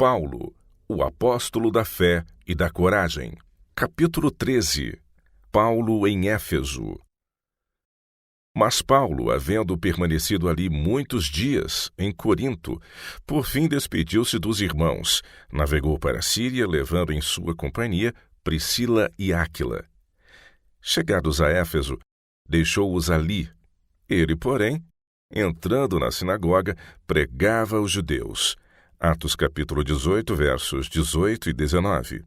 Paulo, o apóstolo da fé e da coragem. Capítulo 13. Paulo em Éfeso. Mas Paulo, havendo permanecido ali muitos dias, em Corinto, por fim despediu-se dos irmãos, navegou para a Síria, levando em sua companhia Priscila e Áquila. Chegados a Éfeso, deixou-os ali. Ele, porém, entrando na sinagoga, pregava aos judeus. Atos capítulo 18, versos 18 e 19.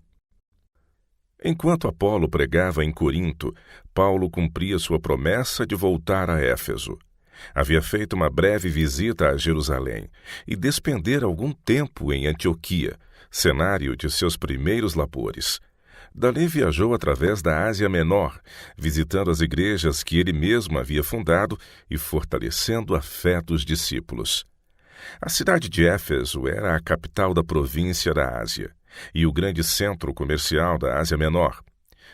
Enquanto Apolo pregava em Corinto, Paulo cumpria sua promessa de voltar a Éfeso. Havia feito uma breve visita a Jerusalém e despender algum tempo em Antioquia, cenário de seus primeiros labores. Dali viajou através da Ásia Menor, visitando as igrejas que ele mesmo havia fundado e fortalecendo a fé dos discípulos. A cidade de Éfeso era a capital da província da Ásia e o grande centro comercial da Ásia Menor.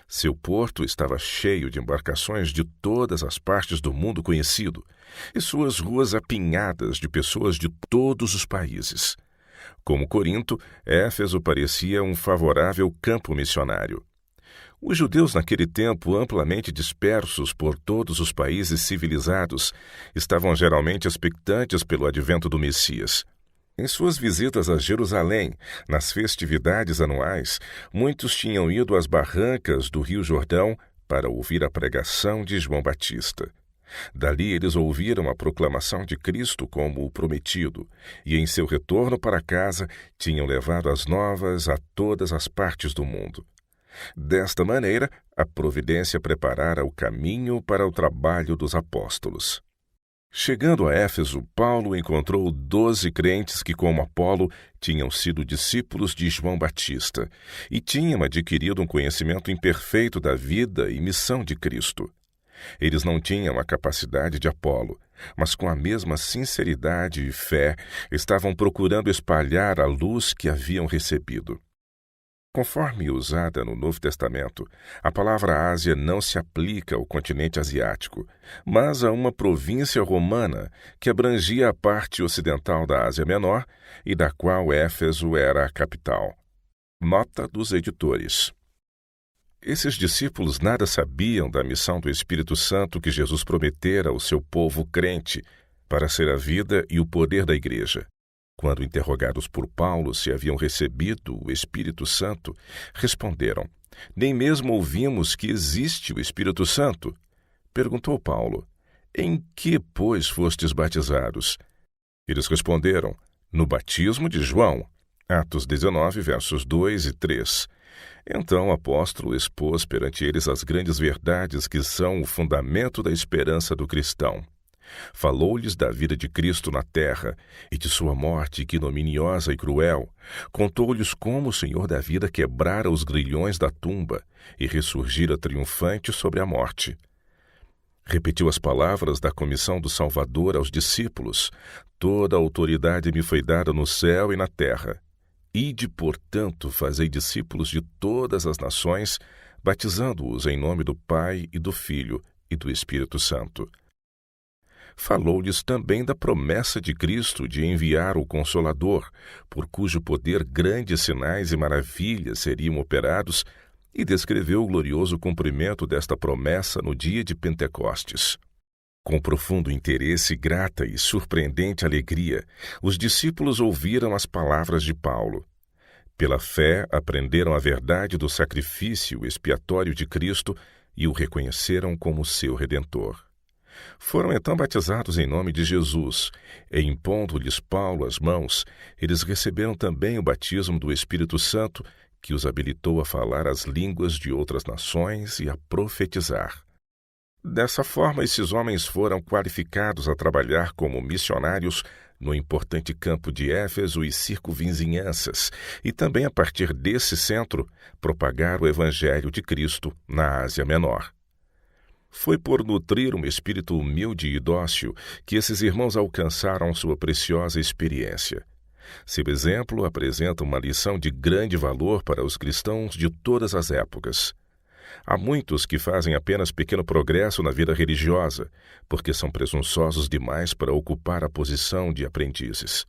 Seu porto estava cheio de embarcações de todas as partes do mundo conhecido e suas ruas apinhadas de pessoas de todos os países. Como Corinto, Éfeso parecia um favorável campo missionário. Os judeus naquele tempo, amplamente dispersos por todos os países civilizados, estavam geralmente expectantes pelo advento do Messias. Em suas visitas a Jerusalém, nas festividades anuais, muitos tinham ido às barrancas do Rio Jordão para ouvir a pregação de João Batista. Dali eles ouviram a proclamação de Cristo como o prometido, e em seu retorno para casa tinham levado as novas a todas as partes do mundo. Desta maneira, a providência preparara o caminho para o trabalho dos apóstolos. Chegando a Éfeso, Paulo encontrou 12 crentes que, como Apolo, tinham sido discípulos de João Batista e tinham adquirido um conhecimento imperfeito da vida e missão de Cristo. Eles não tinham a capacidade de Apolo, mas com a mesma sinceridade e fé estavam procurando espalhar a luz que haviam recebido. Conforme usada no Novo Testamento, a palavra Ásia não se aplica ao continente asiático, mas a uma província romana que abrangia a parte ocidental da Ásia Menor e da qual Éfeso era a capital. Nota dos editores. Esses discípulos nada sabiam da missão do Espírito Santo que Jesus prometera ao seu povo crente para ser a vida e o poder da igreja. Quando interrogados por Paulo se haviam recebido o Espírito Santo, responderam: "Nem mesmo ouvimos que existe o Espírito Santo." Perguntou Paulo: "Em que, pois, fostes batizados?" Eles responderam: "No batismo de João." Atos 19, versos 2 e 3. Então o apóstolo expôs perante eles as grandes verdades que são o fundamento da esperança do cristão. Falou-lhes da vida de Cristo na terra e de sua morte ignominiosa e cruel. Contou-lhes como o Senhor da vida quebrara os grilhões da tumba e ressurgira triunfante sobre a morte. Repetiu as palavras da comissão do Salvador aos discípulos: "Toda a autoridade me foi dada no céu e na terra. Ide, portanto, fazei discípulos de todas as nações, batizando-os em nome do Pai e do Filho e do Espírito Santo." Falou-lhes também da promessa de Cristo de enviar o Consolador, por cujo poder grandes sinais e maravilhas seriam operados, e descreveu o glorioso cumprimento desta promessa no dia de Pentecostes. Com profundo interesse, grata e surpreendente alegria, os discípulos ouviram as palavras de Paulo. Pela fé, aprenderam a verdade do sacrifício expiatório de Cristo e o reconheceram como seu Redentor. Foram então batizados em nome de Jesus, e impondo-lhes Paulo as mãos, eles receberam também o batismo do Espírito Santo, que os habilitou a falar as línguas de outras nações e a profetizar. Dessa forma, esses homens foram qualificados a trabalhar como missionários no importante campo de Éfeso e circunvizinhanças, e também a partir desse centro propagar o Evangelho de Cristo na Ásia Menor. Foi por nutrir um espírito humilde e dócil que esses irmãos alcançaram sua preciosa experiência. Seu exemplo apresenta uma lição de grande valor para os cristãos de todas as épocas. Há muitos que fazem apenas pequeno progresso na vida religiosa, porque são presunçosos demais para ocupar a posição de aprendizes.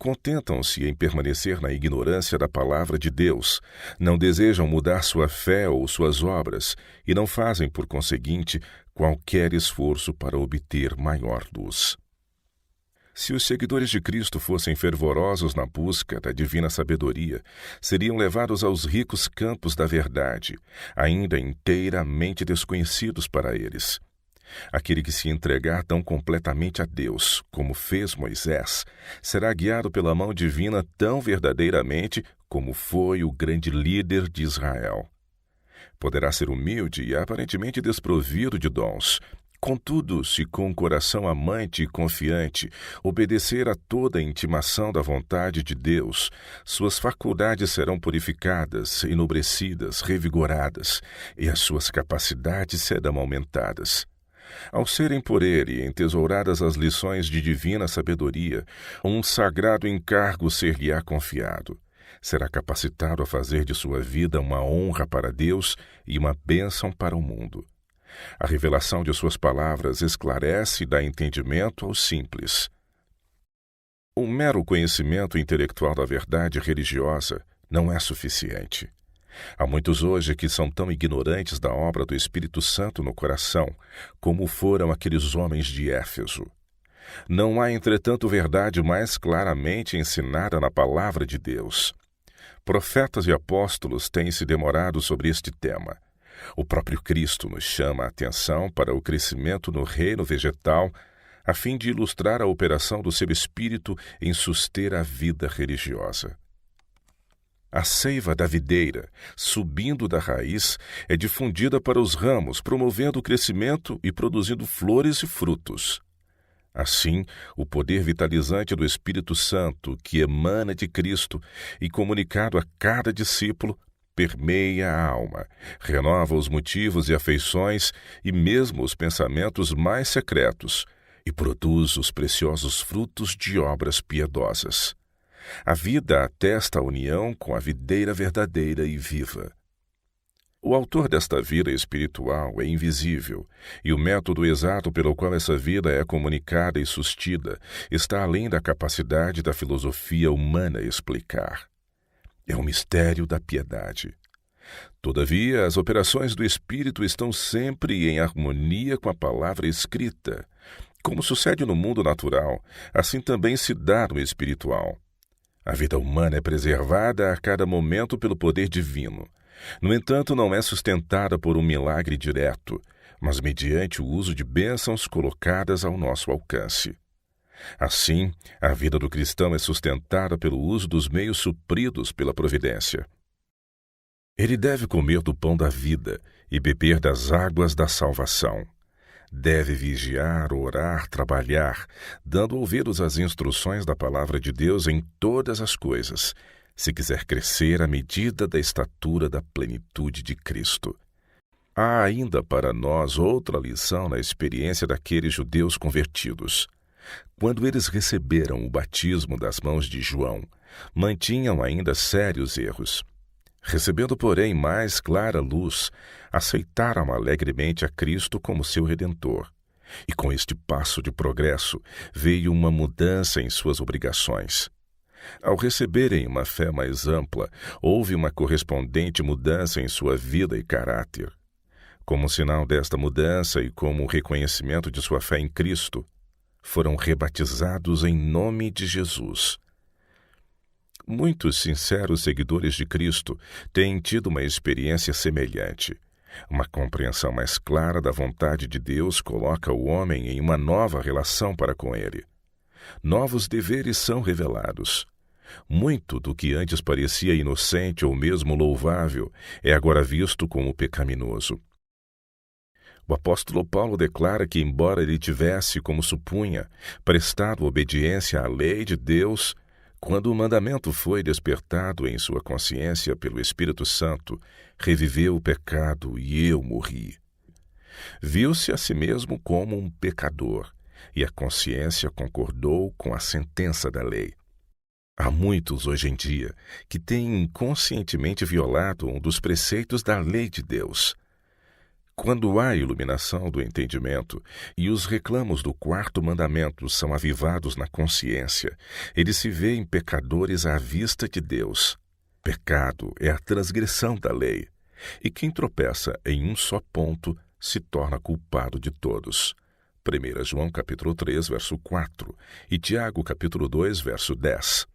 contentam-se em permanecer na ignorância da palavra de Deus, não desejam mudar sua fé ou suas obras e não fazem, por conseguinte, qualquer esforço para obter maior luz. Se os seguidores de Cristo fossem fervorosos na busca da divina sabedoria, seriam levados aos ricos campos da verdade, ainda inteiramente desconhecidos para eles. Aquele que se entregar tão completamente a Deus, como fez Moisés, será guiado pela mão divina tão verdadeiramente como foi o grande líder de Israel. Poderá ser humilde e aparentemente desprovido de dons. Contudo, se com um coração amante e confiante obedecer a toda a intimação da vontade de Deus, suas faculdades serão purificadas, enobrecidas, revigoradas, e as suas capacidades serão aumentadas. Ao serem por ele entesouradas as lições de divina sabedoria, um sagrado encargo ser-lhe-á confiado. Será capacitado a fazer de sua vida uma honra para Deus e uma bênção para o mundo. A revelação de suas palavras esclarece e dá entendimento aos simples. O mero conhecimento intelectual da verdade religiosa não é suficiente. Há muitos hoje que são tão ignorantes da obra do Espírito Santo no coração, como foram aqueles homens de Éfeso. Não há, entretanto, verdade mais claramente ensinada na palavra de Deus. Profetas e apóstolos têm se demorado sobre este tema. O próprio Cristo nos chama a atenção para o crescimento no reino vegetal, a fim de ilustrar a operação do seu Espírito em suster a vida religiosa. A seiva da videira, subindo da raiz, é difundida para os ramos, promovendo o crescimento e produzindo flores e frutos. Assim, o poder vitalizante do Espírito Santo, que emana de Cristo e comunicado a cada discípulo, permeia a alma, renova os motivos e afeições e mesmo os pensamentos mais secretos e produz os preciosos frutos de obras piedosas. A vida atesta a união com a videira verdadeira e viva. O autor desta vida espiritual é invisível, e o método exato pelo qual essa vida é comunicada e sustida está além da capacidade da filosofia humana explicar. É o mistério da piedade. Todavia, as operações do Espírito estão sempre em harmonia com a palavra escrita. Como sucede no mundo natural, assim também se dá no espiritual. A vida humana é preservada a cada momento pelo poder divino. No entanto, não é sustentada por um milagre direto, mas mediante o uso de bênçãos colocadas ao nosso alcance. Assim, a vida do cristão é sustentada pelo uso dos meios supridos pela providência. Ele deve comer do pão da vida e beber das águas da salvação. Deve vigiar, orar, trabalhar, dando ouvidos às instruções da palavra de Deus em todas as coisas, se quiser crescer à medida da estatura da plenitude de Cristo. Há ainda para nós outra lição na experiência daqueles judeus convertidos. Quando eles receberam o batismo das mãos de João, mantinham ainda sérios erros. Recebendo, porém, mais clara luz, aceitaram alegremente a Cristo como seu Redentor. E com este passo de progresso veio uma mudança em suas obrigações. Ao receberem uma fé mais ampla, houve uma correspondente mudança em sua vida e caráter. Como sinal desta mudança e como reconhecimento de sua fé em Cristo, foram rebatizados em nome de Jesus. Muitos sinceros seguidores de Cristo têm tido uma experiência semelhante. Uma compreensão mais clara da vontade de Deus coloca o homem em uma nova relação para com Ele. Novos deveres são revelados. Muito do que antes parecia inocente ou mesmo louvável é agora visto como pecaminoso. O apóstolo Paulo declara que, embora ele tivesse, como supunha, prestado obediência à lei de Deus, quando o mandamento foi despertado em sua consciência pelo Espírito Santo, reviveu o pecado e eu morri. Viu-se a si mesmo como um pecador, e a consciência concordou com a sentença da lei. Há muitos hoje em dia que têm inconscientemente violado um dos preceitos da lei de Deus. Quando há iluminação do entendimento e os reclamos do quarto mandamento são avivados na consciência, eles se veem pecadores à vista de Deus. Pecado é a transgressão da lei, e quem tropeça em um só ponto se torna culpado de todos. 1 João capítulo 3, verso 4 e Tiago capítulo 2, verso 10.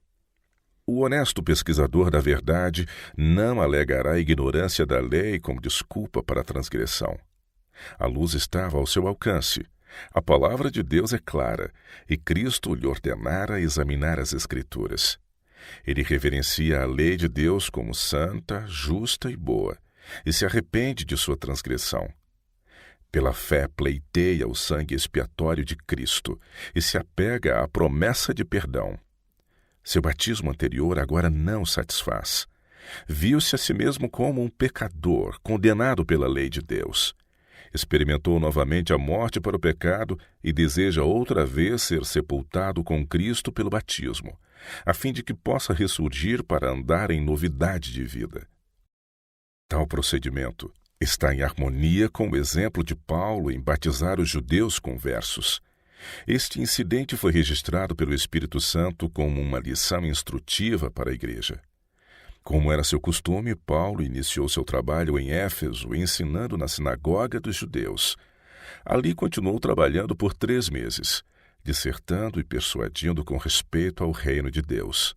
O honesto pesquisador da verdade não alegará a ignorância da lei como desculpa para a transgressão. A luz estava ao seu alcance. A palavra de Deus é clara, e Cristo lhe ordenara examinar as Escrituras. Ele reverencia a lei de Deus como santa, justa e boa, e se arrepende de sua transgressão. Pela fé pleiteia o sangue expiatório de Cristo e se apega à promessa de perdão. Seu batismo anterior agora não satisfaz. Viu-se a si mesmo como um pecador, condenado pela lei de Deus. Experimentou novamente a morte para o pecado e deseja outra vez ser sepultado com Cristo pelo batismo, a fim de que possa ressurgir para andar em novidade de vida. Tal procedimento está em harmonia com o exemplo de Paulo em batizar os judeus conversos. Este incidente foi registrado pelo Espírito Santo como uma lição instrutiva para a igreja. Como era seu costume, Paulo iniciou seu trabalho em Éfeso, ensinando na sinagoga dos judeus. Ali continuou trabalhando por 3 meses, dissertando e persuadindo com respeito ao reino de Deus.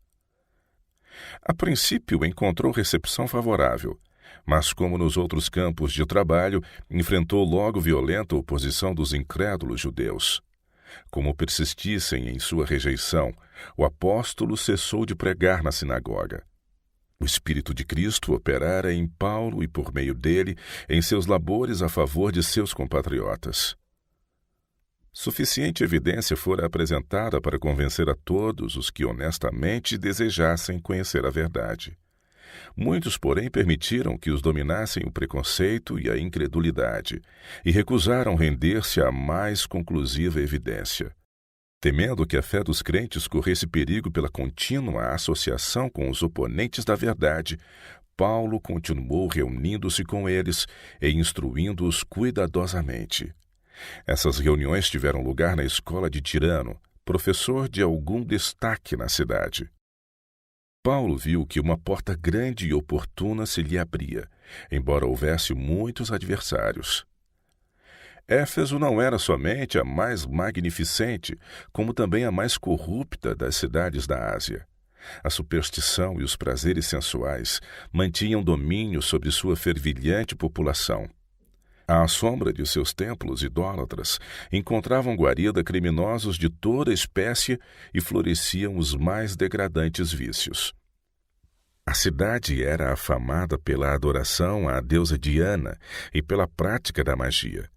A princípio, encontrou recepção favorável, mas, como nos outros campos de trabalho, enfrentou logo violenta oposição dos incrédulos judeus. Como persistissem em sua rejeição, o apóstolo cessou de pregar na sinagoga. O Espírito de Cristo operara em Paulo e, por meio dele, em seus labores a favor de seus compatriotas. Suficiente evidência fora apresentada para convencer a todos os que honestamente desejassem conhecer a verdade. Muitos, porém, permitiram que os dominassem o preconceito e a incredulidade, e recusaram render-se à mais conclusiva evidência. Temendo que a fé dos crentes corresse perigo pela contínua associação com os oponentes da verdade, Paulo continuou reunindo-se com eles e instruindo-os cuidadosamente. Essas reuniões tiveram lugar na escola de Tirano, professor de algum destaque na cidade. Paulo viu que uma porta grande e oportuna se lhe abria, embora houvesse muitos adversários. Éfeso não era somente a mais magnificente, como também a mais corrupta das cidades da Ásia. A superstição e os prazeres sensuais mantinham domínio sobre sua fervilhante população. À sombra de seus templos idólatras, encontravam guarida criminosos de toda espécie e floresciam os mais degradantes vícios. A cidade era afamada pela adoração à deusa Diana e pela prática da magia.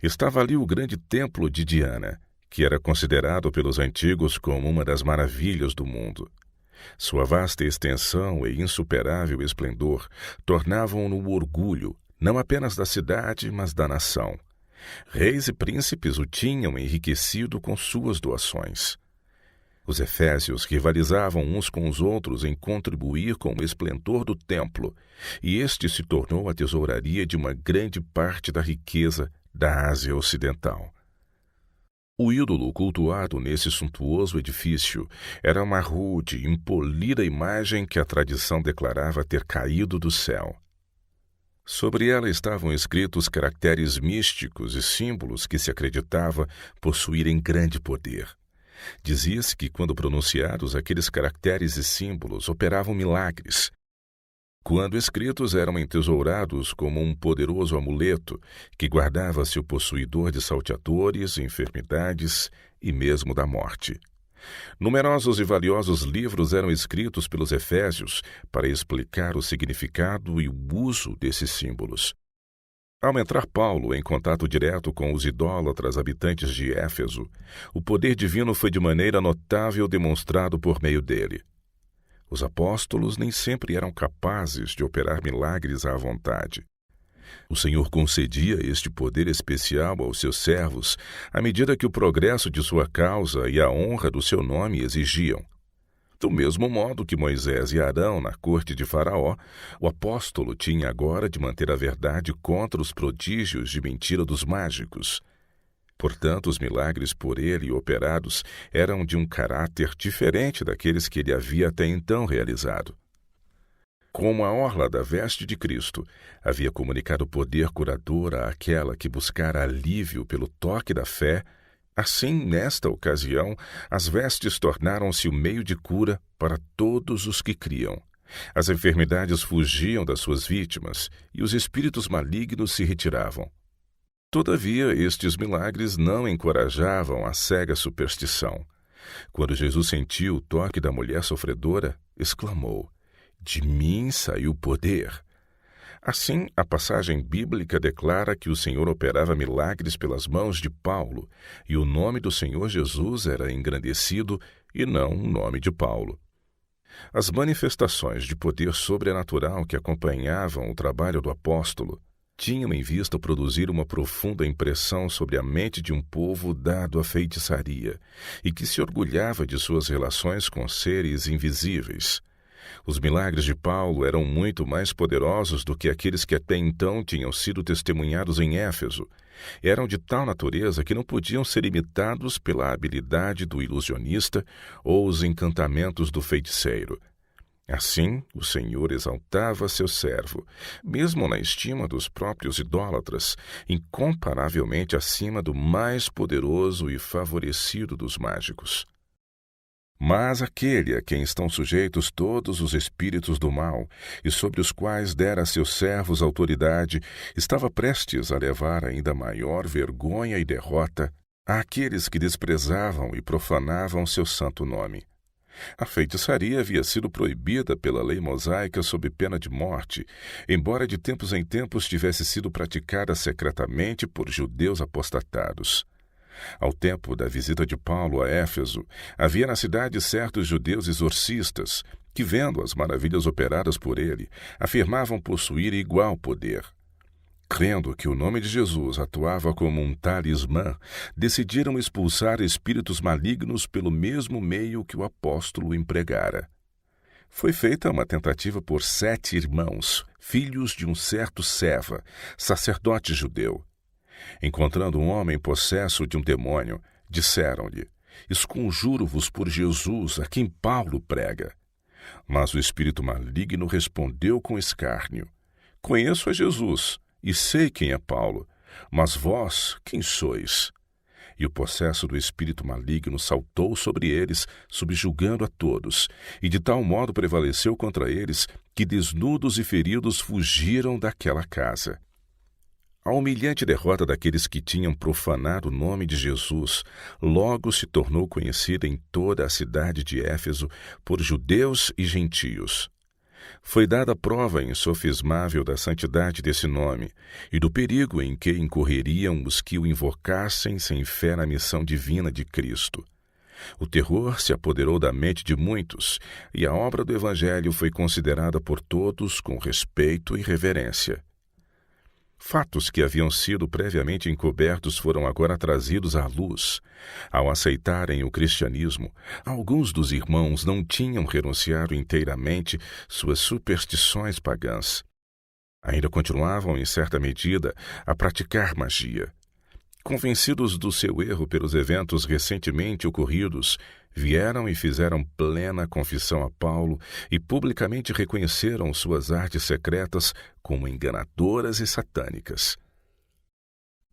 Estava ali o grande templo de Diana, que era considerado pelos antigos como uma das maravilhas do mundo. Sua vasta extensão e insuperável esplendor tornavam-no o orgulho, não apenas da cidade, mas da nação. Reis e príncipes o tinham enriquecido com suas doações. Os efésios rivalizavam uns com os outros em contribuir com o esplendor do templo, e este se tornou a tesouraria de uma grande parte da riqueza da Ásia Ocidental. O ídolo cultuado nesse suntuoso edifício era uma rude, impolida imagem que a tradição declarava ter caído do céu. Sobre ela estavam escritos caracteres místicos e símbolos que se acreditava possuírem grande poder. Dizia-se que, quando pronunciados, aqueles caracteres e símbolos operavam milagres. Quando escritos, eram entesourados como um poderoso amuleto que guardava seu possuidor de salteadores, enfermidades e mesmo da morte. Numerosos e valiosos livros eram escritos pelos efésios para explicar o significado e o uso desses símbolos. Ao entrar Paulo em contato direto com os idólatras habitantes de Éfeso, o poder divino foi de maneira notável demonstrado por meio dele. Os apóstolos nem sempre eram capazes de operar milagres à vontade. O Senhor concedia este poder especial aos seus servos à medida que o progresso de sua causa e a honra do seu nome exigiam. Do mesmo modo que Moisés e Arão na corte de Faraó, o apóstolo tinha agora de manter a verdade contra os prodígios de mentira dos mágicos. Portanto, os milagres por ele operados eram de um caráter diferente daqueles que ele havia até então realizado. Como a orla da veste de Cristo havia comunicado poder curador àquela que buscara alívio pelo toque da fé, assim, nesta ocasião, as vestes tornaram-se o meio de cura para todos os que criam. As enfermidades fugiam das suas vítimas e os espíritos malignos se retiravam. Todavia, estes milagres não encorajavam a cega superstição. Quando Jesus sentiu o toque da mulher sofredora, exclamou: "De mim saiu poder." Assim, a passagem bíblica declara que o Senhor operava milagres pelas mãos de Paulo, e o nome do Senhor Jesus era engrandecido e não o nome de Paulo. As manifestações de poder sobrenatural que acompanhavam o trabalho do apóstolo tinham em vista produzir uma profunda impressão sobre a mente de um povo dado à feitiçaria e que se orgulhava de suas relações com seres invisíveis. Os milagres de Paulo eram muito mais poderosos do que aqueles que até então tinham sido testemunhados em Éfeso. Eram de tal natureza que não podiam ser imitados pela habilidade do ilusionista ou os encantamentos do feiticeiro. Assim, o Senhor exaltava seu servo, mesmo na estima dos próprios idólatras, incomparavelmente acima do mais poderoso e favorecido dos mágicos. Mas aquele a quem estão sujeitos todos os espíritos do mal, e sobre os quais dera a seus servos autoridade, estava prestes a levar ainda maior vergonha e derrota àqueles que desprezavam e profanavam seu santo nome. A feitiçaria havia sido proibida pela lei mosaica sob pena de morte, embora de tempos em tempos tivesse sido praticada secretamente por judeus apostatados. Ao tempo da visita de Paulo a Éfeso, havia na cidade certos judeus exorcistas que, vendo as maravilhas operadas por ele, afirmavam possuir igual poder. Crendo que o nome de Jesus atuava como um talismã, decidiram expulsar espíritos malignos pelo mesmo meio que o apóstolo empregara. Foi feita uma tentativa por 7 irmãos, filhos de um certo Seva, sacerdote judeu. Encontrando um homem possesso de um demônio, disseram-lhe: "Esconjuro-vos por Jesus, a quem Paulo prega." Mas o espírito maligno respondeu com escárnio: "Conheço a Jesus e sei quem é Paulo, mas vós quem sois?" E o possesso do espírito maligno saltou sobre eles, subjugando a todos, e de tal modo prevaleceu contra eles que, desnudos e feridos, fugiram daquela casa. A humilhante derrota daqueles que tinham profanado o nome de Jesus logo se tornou conhecida em toda a cidade de Éfeso por judeus e gentios. Foi dada prova insofismável da santidade desse nome e do perigo em que incorreriam os que o invocassem sem fé na missão divina de Cristo. O terror se apoderou da mente de muitos e a obra do Evangelho foi considerada por todos com respeito e reverência. Fatos que haviam sido previamente encobertos foram agora trazidos à luz. Ao aceitarem o cristianismo, alguns dos irmãos não tinham renunciado inteiramente suas superstições pagãs. Ainda continuavam, em certa medida, a praticar magia. Convencidos do seu erro pelos eventos recentemente ocorridos, vieram e fizeram plena confissão a Paulo e publicamente reconheceram suas artes secretas como enganadoras e satânicas.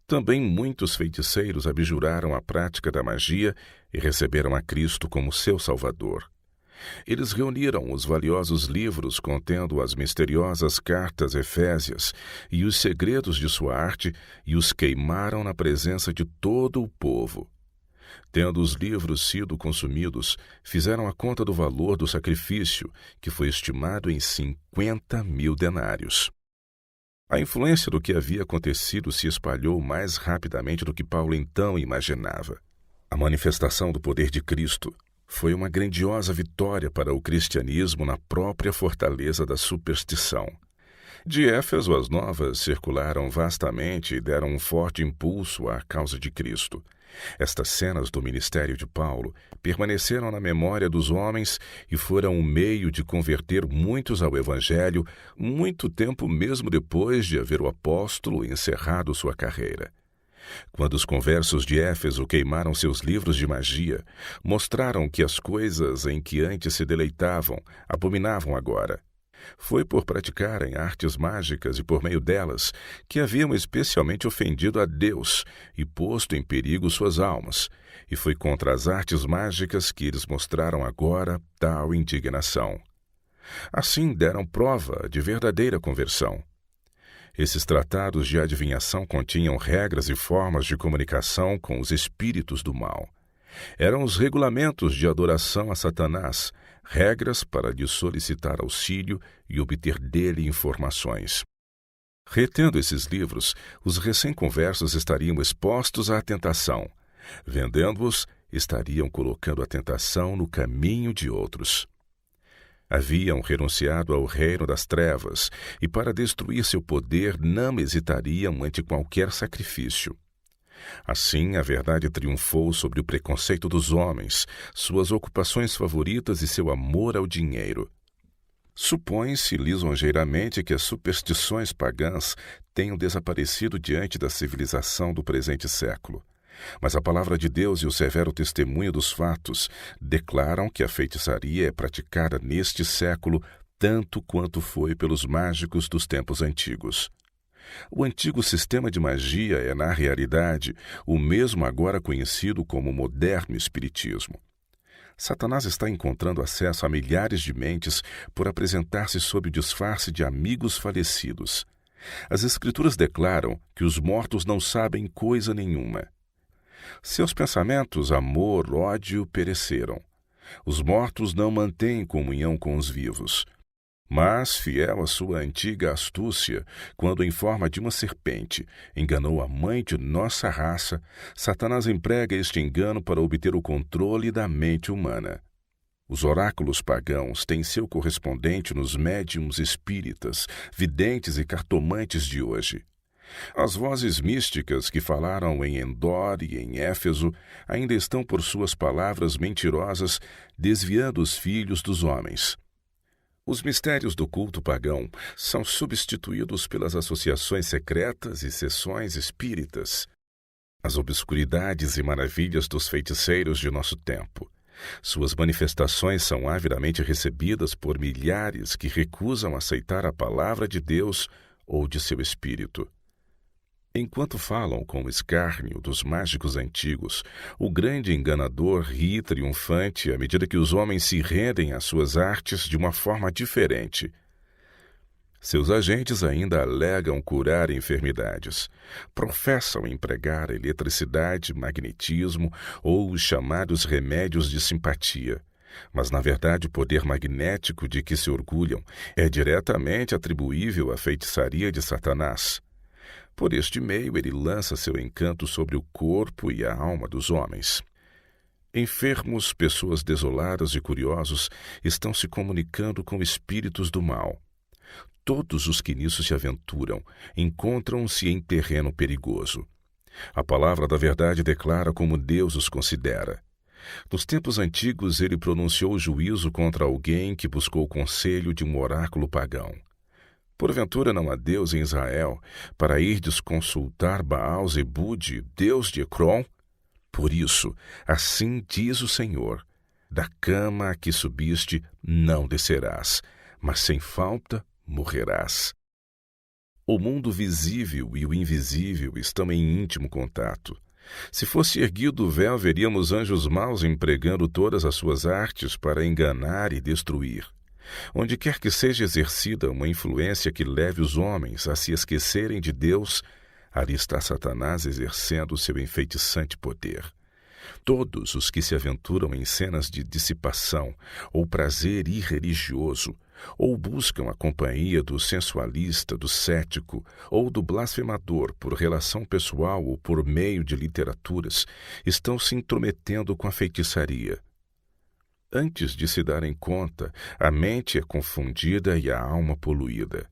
Também muitos feiticeiros abjuraram a prática da magia e receberam a Cristo como seu Salvador. Eles reuniram os valiosos livros contendo as misteriosas cartas efésias e os segredos de sua arte e os queimaram na presença de todo o povo. Tendo os livros sido consumidos, fizeram a conta do valor do sacrifício, que foi estimado em 50.000 denários. A influência do que havia acontecido se espalhou mais rapidamente do que Paulo então imaginava. A manifestação do poder de Cristo foi uma grandiosa vitória para o cristianismo na própria fortaleza da superstição. De Éfeso, as novas circularam vastamente e deram um forte impulso à causa de Cristo. Estas cenas do ministério de Paulo permaneceram na memória dos homens e foram um meio de converter muitos ao Evangelho, muito tempo mesmo depois de haver o apóstolo encerrado sua carreira. Quando os conversos de Éfeso queimaram seus livros de magia, mostraram que as coisas em que antes se deleitavam, abominavam agora. Foi por praticarem artes mágicas e por meio delas que haviam especialmente ofendido a Deus e posto em perigo suas almas, e foi contra as artes mágicas que eles mostraram agora tal indignação. Assim deram prova de verdadeira conversão. Esses tratados de adivinhação continham regras e formas de comunicação com os espíritos do mal. Eram os regulamentos de adoração a Satanás, regras para lhe solicitar auxílio e obter dele informações. Retendo esses livros, os recém-conversos estariam expostos à tentação. Vendendo-os, estariam colocando a tentação no caminho de outros. Haviam renunciado ao reino das trevas e, para destruir seu poder, não hesitariam ante qualquer sacrifício. Assim, a verdade triunfou sobre o preconceito dos homens, suas ocupações favoritas e seu amor ao dinheiro. Supõe-se lisonjeiramente que as superstições pagãs tenham desaparecido diante da civilização do presente século. Mas a palavra de Deus e o severo testemunho dos fatos declaram que a feitiçaria é praticada neste século tanto quanto foi pelos mágicos dos tempos antigos. O antigo sistema de magia é, na realidade, o mesmo agora conhecido como moderno espiritismo. Satanás está encontrando acesso a milhares de mentes por apresentar-se sob o disfarce de amigos falecidos. As Escrituras declaram que os mortos não sabem coisa nenhuma. Seus pensamentos, amor, ódio, pereceram. Os mortos não mantêm comunhão com os vivos. Mas, fiel à sua antiga astúcia, quando em forma de uma serpente enganou a mãe de nossa raça, Satanás emprega este engano para obter o controle da mente humana. Os oráculos pagãos têm seu correspondente nos médiuns espíritas, videntes e cartomantes de hoje. As vozes místicas que falaram em Endor e em Éfeso ainda estão por suas palavras mentirosas desviando os filhos dos homens. Os mistérios do culto pagão são substituídos pelas associações secretas e sessões espíritas. As obscuridades e maravilhas dos feiticeiros de nosso tempo. Suas manifestações são avidamente recebidas por milhares que recusam aceitar a palavra de Deus ou de seu espírito. Enquanto falam com o escárnio dos mágicos antigos, o grande enganador ri triunfante à medida que os homens se rendem às suas artes de uma forma diferente. Seus agentes ainda alegam curar enfermidades, professam empregar eletricidade, magnetismo ou os chamados remédios de simpatia. Mas, na verdade, o poder magnético de que se orgulham é diretamente atribuível à feitiçaria de Satanás. Por este meio, ele lança seu encanto sobre o corpo e a alma dos homens. Enfermos, pessoas desoladas e curiosos estão se comunicando com espíritos do mal. Todos os que nisso se aventuram encontram-se em terreno perigoso. A palavra da verdade declara como Deus os considera. Nos tempos antigos, ele pronunciou juízo contra alguém que buscou o conselho de um oráculo pagão. Porventura não há Deus em Israel, para irdes consultar Baal-Zebude, Deus de Ecrom? Por isso, assim diz o Senhor, da cama a que subiste não descerás, mas sem falta morrerás. O mundo visível e o invisível estão em íntimo contato. Se fosse erguido o véu, veríamos anjos maus empregando todas as suas artes para enganar e destruir. Onde quer que seja exercida uma influência que leve os homens a se esquecerem de Deus, ali está Satanás exercendo seu enfeitiçante poder. Todos os que se aventuram em cenas de dissipação ou prazer irreligioso, ou buscam a companhia do sensualista, do cético ou do blasfemador por relação pessoal ou por meio de literaturas, estão se intrometendo com a feitiçaria. Antes de se darem conta, a mente é confundida e a alma poluída.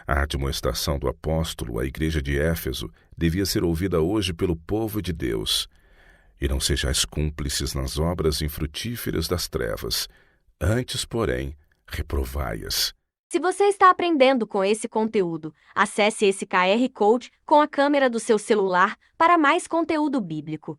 A admoestação do apóstolo à igreja de Éfeso devia ser ouvida hoje pelo povo de Deus. e não sejais cúmplices nas obras infrutíferas das trevas. Antes, porém, reprovai-as. Se você está aprendendo com esse conteúdo, acesse esse QR Code com a câmera do seu celular para mais conteúdo bíblico.